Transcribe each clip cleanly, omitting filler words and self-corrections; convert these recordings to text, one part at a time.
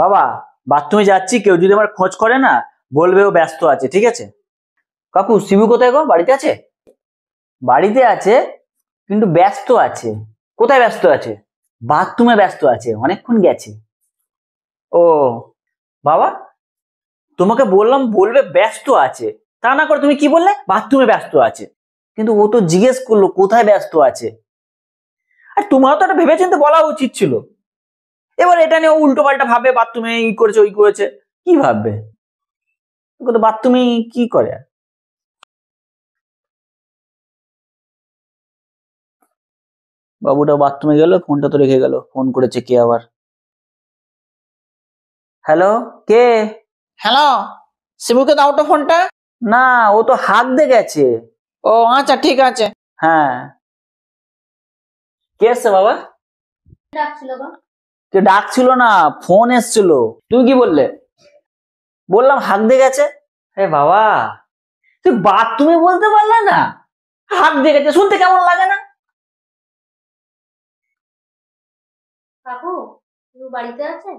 বাবা, বাথরুমে যাচ্ছি, কেউ যদি আমার খোঁজ করে না বলবে ও ব্যস্ত আছে, ঠিক আছে? কাকু, শিবু কোথায় গো? বাড়িতে আছে? বাড়িতে আছে, কিন্তু ব্যস্ত আছে। কোথায় ব্যস্ত আছে? বাথরুমে ব্যস্ত আছে, অনেকক্ষণ গেছে। ও বাবা, তোমাকে বললাম বলবে ব্যস্ত আছে, তা না করে তুমি কি বললে বাথরুমে ব্যস্ত আছে। কিন্তু ও তো জিজ্ঞেস করলো কোথায় ব্যস্ত আছে। আর তোমার তো একটা ভেবেচিন্তে বলা উচিত ছিল। এবার এটা নিয়ে উল্টো পাল্টা ভাবে, বাথরুমে ই করেছে ওই করেছে। কি ভাববে? ও তো বাথরুমে কি করে? বাবুটা বাথরুমে গেল, ফোনটা তো রেখে গেল। ফোন করেছে কে আবার? হ্যালো, কে? হ্যালো, শিবুকে দাও তো ফোনটা। না, ও তো হাত দিয়ে গেছে। ও আচ্ছা, ঠিক আছে। হ্যাঁ, কে এসছে বাবা? ডাকছিল গো। কে ডাকছিল না, ফোন এসছিল। তুমি কি বললে? বললাম হাত দিয়ে গেছে। হে বাবা, তুই বাথরুমে বলতে পারলে না হাত দিয়ে গেছে? শুনতে কেমন লাগে না? কাকু, তুমি বাড়িতে আছে?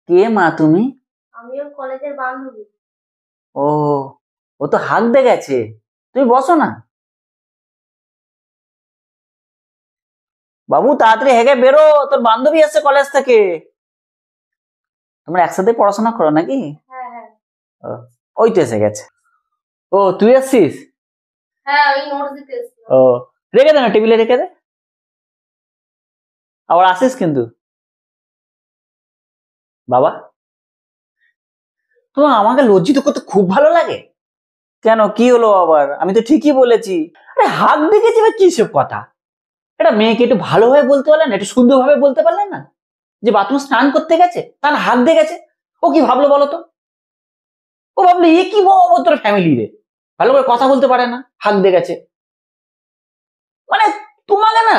কে মা তুমি? আমি ওর কলেজের বান্ধবী। ও, ও তো হাত দিয়ে গেছে। তুমি বসো না। বাবু তাড়াতাড়ি হেগে বেরো, তোর বান্ধবী আসছে কলেজ থেকে। তোমরা একসাথে পড়াশোনা করো নাকি? হ্যাঁ হ্যাঁ। ও, ওই তো এসে গেছে। ও, তুই আসছিস? হ্যাঁ, ওই নোটস দিতে এসেছিল। ও, রেখে দে না, টেবিলে রেখে দে। আবার আসিস কিন্তু। বাবা, তো আমাকে লজ্জিত করতে খুব ভালো লাগে। কেন, কি হলো আবার? আমি তো ঠিকই বলেছি। আরে হাত দেখেছি বা কি সব কথা? এটা মেয়েকে একটু ভালোভাবে বলতে পারলেন না, একটু সুন্দরভাবে বলতে পারলেন না? যে বাথরুম স্নান করতে গেছে, তার হাত দিয়ে গেছে। ও কি ভাবলো বলো তো? ও ভাবলো এ কি অভদ্র ফ্যামিলি রে, ভালো করে কথা বলতে পারে না, হাত দিয়ে গেছে। মানে তোমাকে না